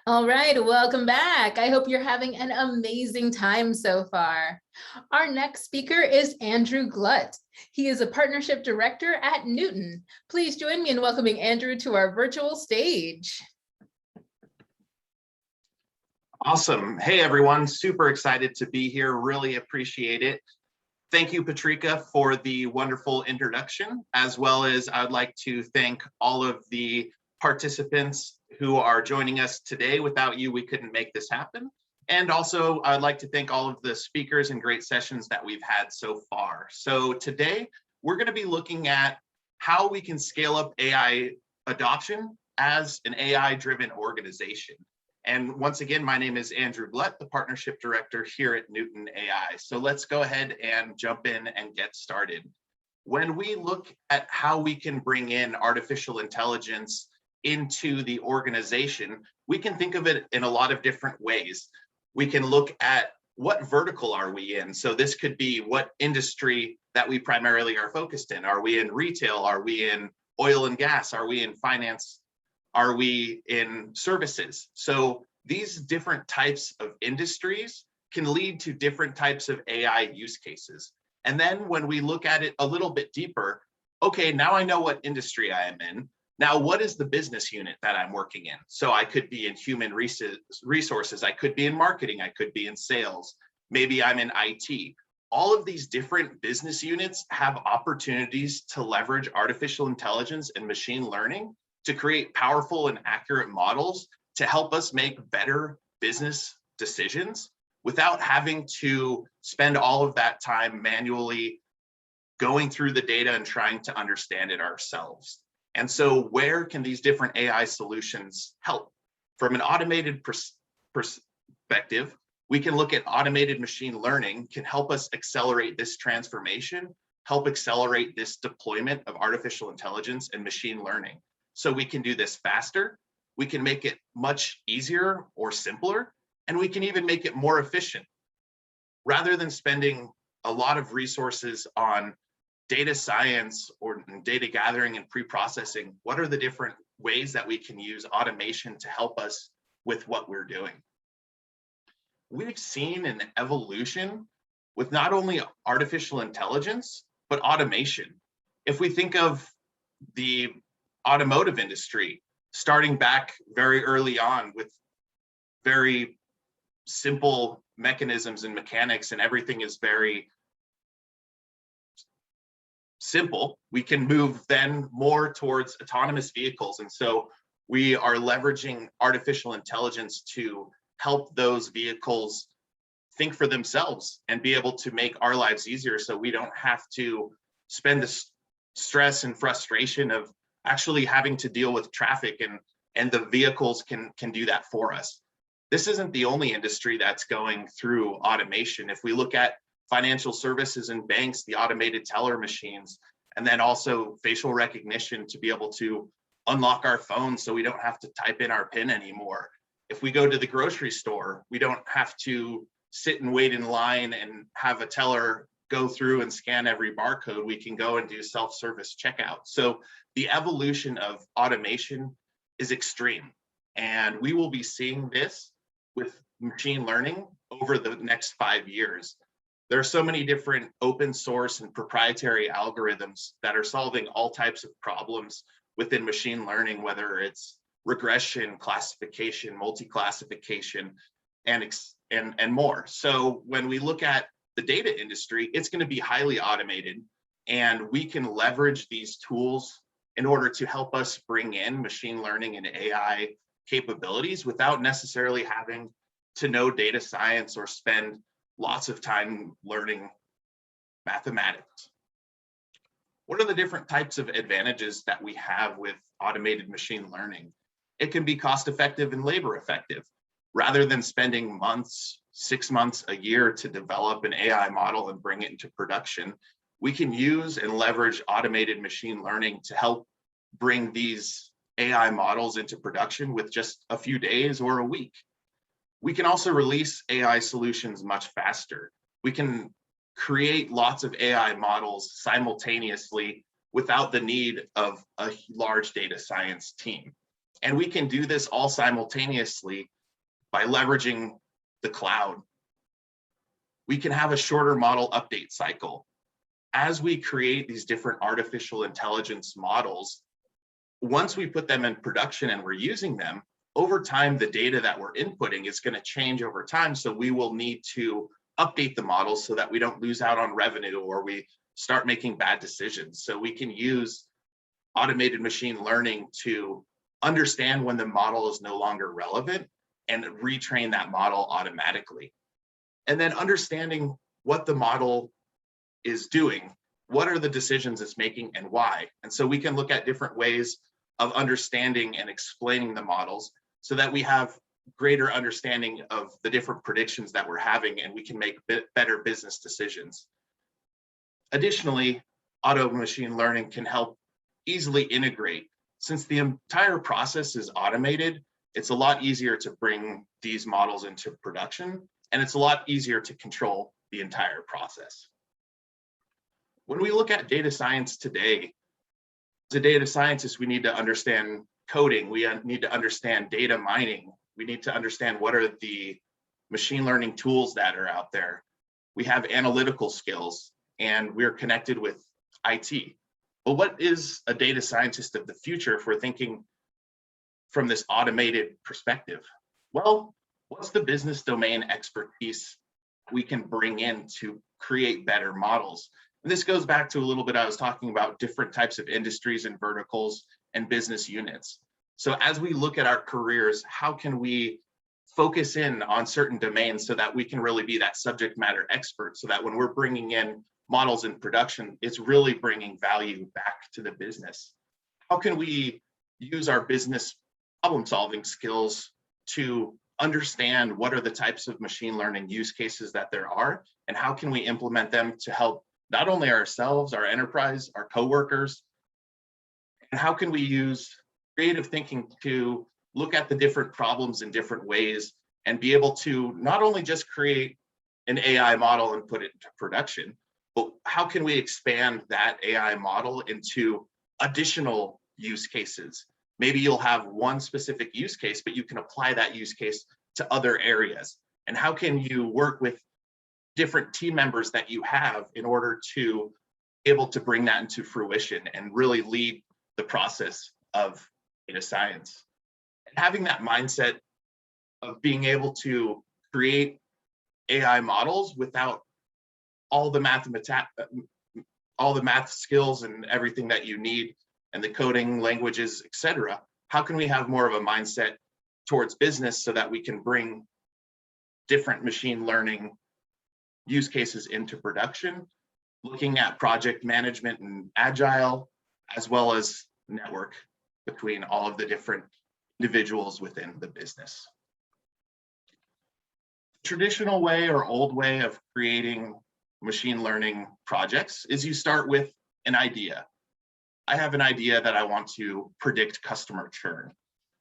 All right, welcome back. I hope you're having an amazing time so far. Our next speaker is Andrew Glutt. He is a partnership director at Neuton. Please join me in welcoming Andrew to our virtual stage. Awesome. Hey, everyone. Super excited to be here. Really appreciate it. Thank you, Patrika, for the wonderful introduction, as well as I'd like to thank all of the participants who are joining us today. Without you, we couldn't make this happen. And also, I'd like to thank all of the speakers and great sessions that we've had so far. So today, we're going to be looking at how we can scale up AI adoption as an AI-driven organization. And once again, my name is Andrew Glutt, the Partnership Director here at Neuton.AI. So let's go ahead and jump in and get started. When we look at how we can bring in artificial intelligence into the organization, we can think of it in a lot of different ways. We can look at what vertical are we in? So this could be what industry that we primarily are focused in. Are we in retail? Are we in oil and gas? Are we in finance? Are we in services? So these different types of industries can lead to different types of AI use cases. And then when we look at it a little bit deeper, okay, now I know what industry I am in. Now, what is the business unit that I'm working in? So I could be in human resources, I could be in marketing, I could be in sales, maybe I'm in IT. All of these different business units have opportunities to leverage artificial intelligence and machine learning to create powerful and accurate models to help us make better business decisions without having to spend all of that time manually going through the data and trying to understand it ourselves. And so where can these different AI solutions help? From an automated perspective, we can look at automated machine learning can help us accelerate this transformation, help accelerate this deployment of artificial intelligence and machine learning. So we can do this faster, we can make it much easier or simpler, and we can even make it more efficient. Rather than spending a lot of resources on data science or data gathering and pre-processing, what are the different ways that we can use automation to help us with what we're doing? We've seen an evolution with not only artificial intelligence, but automation. If we think of the automotive industry, starting back very early on with very simple mechanisms and mechanics, and everything is very simple, we can move then more towards autonomous vehicles. And so we are leveraging artificial intelligence to help those vehicles think for themselves and be able to make our lives easier, so we don't have to spend the stress and frustration of actually having to deal with traffic, and the vehicles can do that for us. This isn't the only industry that's going through automation. If we look at financial services and banks, the automated teller machines, and then also facial recognition to be able to unlock our phones so we don't have to type in our PIN anymore. If we go to the grocery store, we don't have to sit and wait in line and have a teller go through and scan every barcode. We can go and do self-service checkout. So the evolution of automation is extreme, and we will be seeing this with machine learning over the next 5 years. There are so many different open source and proprietary algorithms that are solving all types of problems within machine learning, whether it's regression, classification, multi-classification, and more. So when we look at the data industry, it's going to be highly automated, and we can leverage these tools in order to help us bring in machine learning and AI capabilities without necessarily having to know data science or spend lots of time learning mathematics. What are the different types of advantages that we have with automated machine learning? It can be cost effective and labor effective. Rather than spending months, 6 months, a year to develop an AI model and bring it into production, we can use and leverage automated machine learning to help bring these AI models into production with just a few days or a week. We can also release AI solutions much faster. We can create lots of AI models simultaneously without the need of a large data science team. And we can do this all simultaneously by leveraging the cloud. We can have a shorter model update cycle. As we create these different artificial intelligence models, once we put them in production and we're using them, over time, the data that we're inputting is going to change over time. So we will need to update the models so that we don't lose out on revenue or we start making bad decisions. So we can use automated machine learning to understand when the model is no longer relevant and retrain that model automatically. And then understanding what the model is doing, what are the decisions it's making and why. And so we can look at different ways of understanding and explaining the models so that we have greater understanding of the different predictions that we're having and we can make better business decisions. Additionally, auto machine learning can help easily integrate. Since the entire process is automated, it's a lot easier to bring these models into production, and it's a lot easier to control the entire process. When we look at data science today, as a data scientist, we need to understand coding, we need to understand data mining, we need to understand what are the machine learning tools that are out there. We have analytical skills, and we're connected with IT. But what is a data scientist of the future if we're thinking from this automated perspective? Well, what's the business domain expertise we can bring in to create better models? And this goes back to a little bit, I was talking about different types of industries and verticals and business units. So as we look at our careers, how can we focus in on certain domains so that we can really be that subject matter expert, so that when we're bringing in models in production, it's really bringing value back to the business? How can we use our business problem solving skills to understand what are the types of machine learning use cases that there are, and how can we implement them to help not only ourselves, our enterprise, our coworkers, and how can we use creative thinking to look at the different problems in different ways and be able to not only just create an AI model and put it into production, but how can we expand that AI model into additional use cases? Maybe you'll have one specific use case, but you can apply that use case to other areas. And how can you work with different team members that you have in order to be able to bring that into fruition and really lead the process of data science? And having that mindset of being able to create AI models without all the math skills and everything that you need and the coding languages, etc. How can we have more of a mindset towards business so that we can bring different machine learning use cases into production, looking at project management and agile, as well as network between all of the different individuals within the business. Traditional way or old way of creating machine learning projects is you start with an idea. I have an idea that I want to predict customer churn.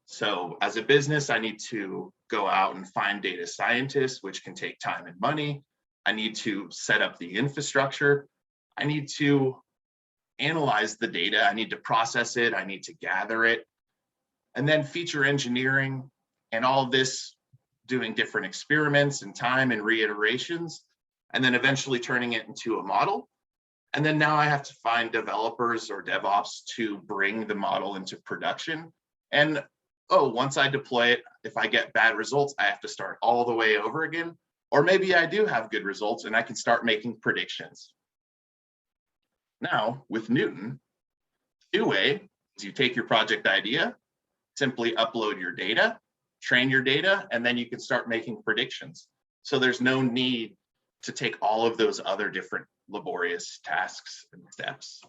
So as a business, I need to go out and find data scientists, which can take time and money. I need to set up the infrastructure. I need to analyze the data. I need to process it. I need to gather it. And then feature engineering and all of this, doing different experiments and time and reiterations, and then eventually turning it into a model. And then now I have to find developers or DevOps to bring the model into production. And once I deploy it, if I get bad results, I have to start all the way over again. Or maybe I do have good results and I can start making predictions. Now with Neuton, the new way is you take your project idea, simply upload your data, train your data, and then you can start making predictions. So there's no need to take all of those other different laborious tasks and steps.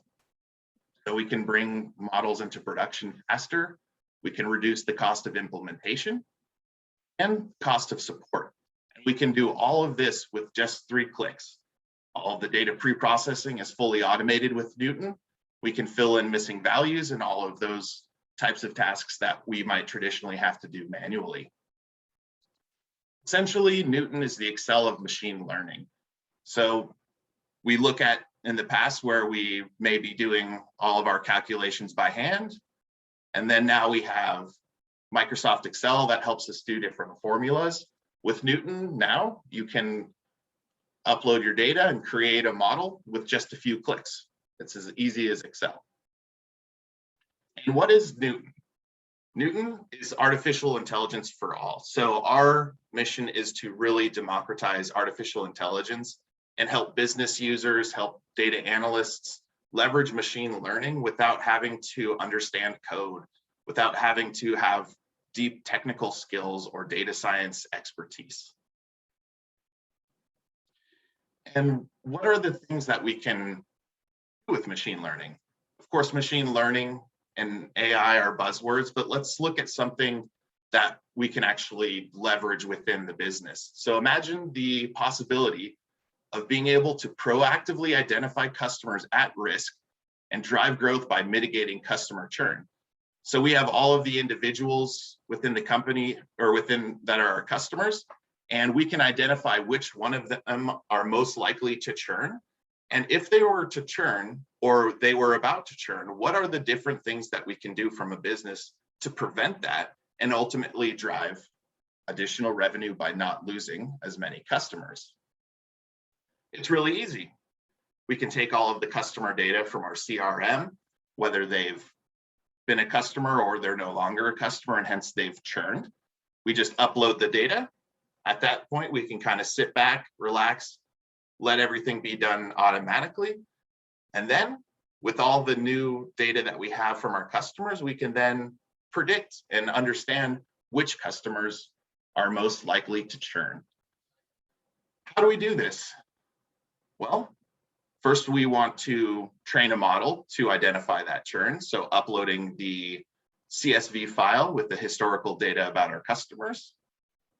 So we can bring models into production faster. We can reduce the cost of implementation and cost of support. And we can do all of this with just 3 clicks. All of the data pre-processing is fully automated with Neuton. We can fill in missing values and all of those types of tasks that we might traditionally have to do manually. Essentially, Neuton is the Excel of machine learning. So we look at in the past where we may be doing all of our calculations by hand, and then now we have Microsoft Excel that helps us do different formulas. With Neuton now, you can upload your data and create a model with just a few clicks. It's as easy as Excel. And what is Neuton? Neuton is artificial intelligence for all. So our mission is to really democratize artificial intelligence and help business users, help data analysts leverage machine learning without having to understand code, without having to have deep technical skills or data science expertise. And what are the things that we can do with machine learning? Of course, machine learning and AI are buzzwords, but let's look at something that we can actually leverage within the business. So imagine the possibility of being able to proactively identify customers at risk and drive growth by mitigating customer churn. So we have all of the individuals within the company or within that are our customers, and we can identify which one of them are most likely to churn. And if they were to churn or they were about to churn, what are the different things that we can do from a business to prevent that and ultimately drive additional revenue by not losing as many customers? It's really easy. We can take all of the customer data from our CRM, whether they've been a customer or they're no longer a customer and hence they've churned. We just upload the data. At that point, we can kind of sit back, relax, let everything be done automatically. And then with all the new data that we have from our customers, we can then predict and understand which customers are most likely to churn. How do we do this? Well, first we want to train a model to identify that churn. So uploading the CSV file with the historical data about our customers.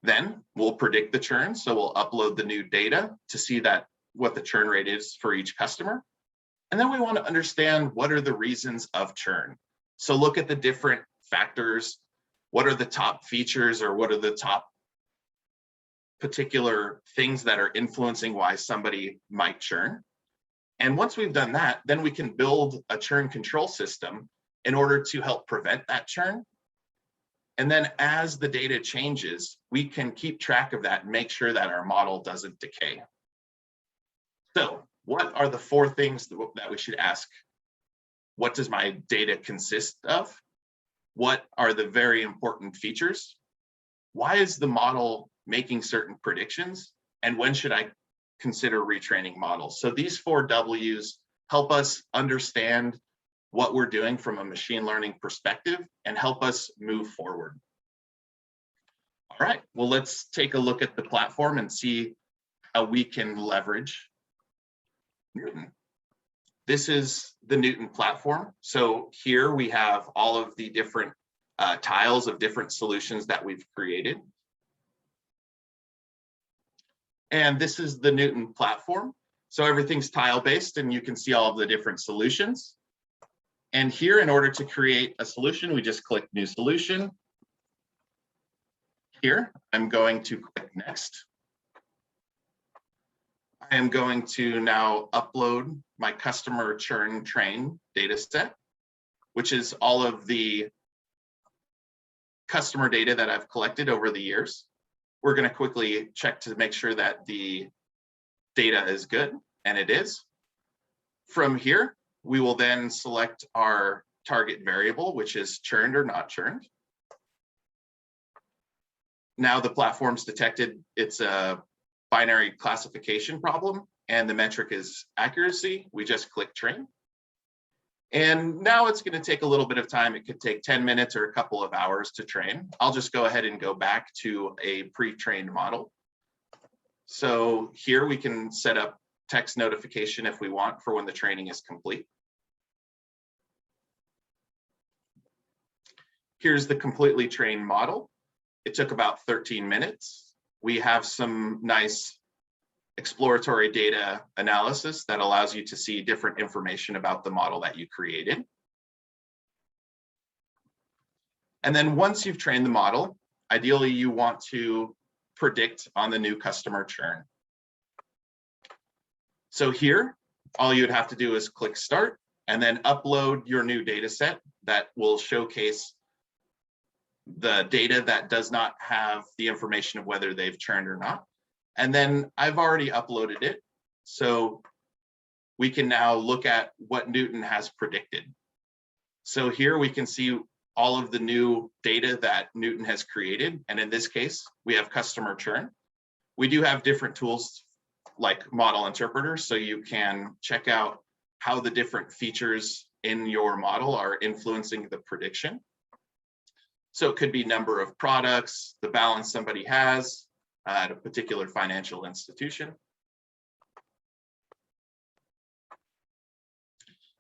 Then we'll predict the churn. So we'll upload the new data to see that what the churn rate is for each customer. And then we want to understand what are the reasons of churn. So look at the different factors. What are the top features or what are the top particular things that are influencing why somebody might churn? And once we've done that, then we can build a churn control system in order to help prevent that churn. And then as the data changes, we can keep track of that and make sure that our model doesn't decay. So what are the 4 things that we should ask? What does my data consist of? What are the very important features? Why is the model making certain predictions? And when should I consider retraining models? So these 4 W's help us understand what we're doing from a machine learning perspective and help us move forward. All right, well, let's take a look at the platform and see how we can leverage Neuton. This is the Neuton platform. So here we have all of the different tiles of different solutions that we've created. And this is the Neuton platform. So everything's tile-based and you can see all of the different solutions. And here, in order to create a solution, we just click New Solution. Here, I'm going to click Next. I am going to now upload my customer churn train data set, which is all of the customer data that I've collected over the years. We're going to quickly check to make sure that the data is good, and it is. From here, we will then select our target variable, which is churned or not churned. Now the platform's detected it's a binary classification problem, and the metric is accuracy. We just click train. And now it's going to take a little bit of time. It could take 10 minutes or a couple of hours to train. I'll just go ahead and go back to a pre-trained model. So here we can set up text notification if we want for when the training is complete. Here's the completely trained model. It took about 13 minutes. We have some nice exploratory data analysis that allows you to see different information about the model that you created. And then once you've trained the model, ideally you want to predict on the new customer churn. So here, all you'd have to do is click Start and then upload your new data set that will showcase the data that does not have the information of whether they've churned or not. And then I've already uploaded it. So we can now look at what Neuton has predicted. So here we can see all of the new data that Neuton has created. And in this case, we have customer churn. We do have different tools like model interpreters, so you can check out how the different features in your model are influencing the prediction. So it could be number of products, the balance somebody has at a particular financial institution.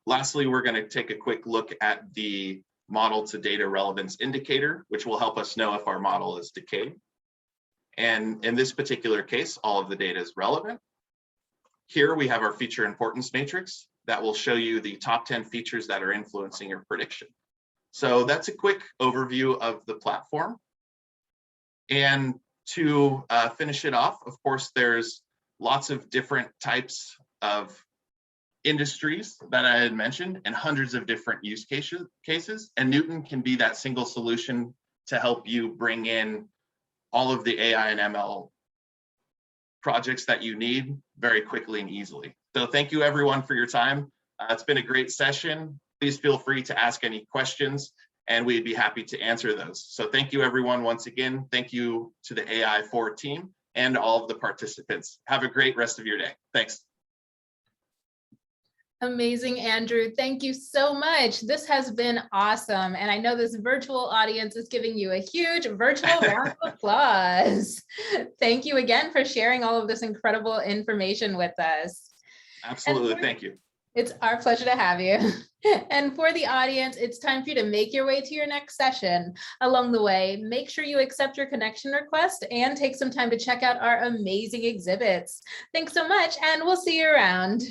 Lastly, we're going to take a quick look at the model to data relevance indicator, which will help us know if our model is decayed. And in this particular case, all of the data is relevant. Here we have our feature importance matrix that will show you the top 10 features that are influencing your prediction. So that's a quick overview of the platform. And to finish it off, of course, there's lots of different types of industries that I had mentioned and hundreds of different use cases. And Neuton can be that single solution to help you bring in all of the AI and ML projects that you need very quickly and easily. So thank you everyone for your time. It's been a great session. Please feel free to ask any questions and we'd be happy to answer those. So thank you everyone once again. Thank you to the AI4 team and all of the participants. Have a great rest of your day. Thanks. Amazing, Andrew. Thank you so much. This has been awesome. And I know this virtual audience is giving you a huge virtual round of applause. Thank you again for sharing all of this incredible information with us. Absolutely. Thank you. It's our pleasure to have you. And for the audience, it's time for you to make your way to your next session. Along the way, make sure you accept your connection request and take some time to check out our amazing exhibits. Thanks so much, and we'll see you around.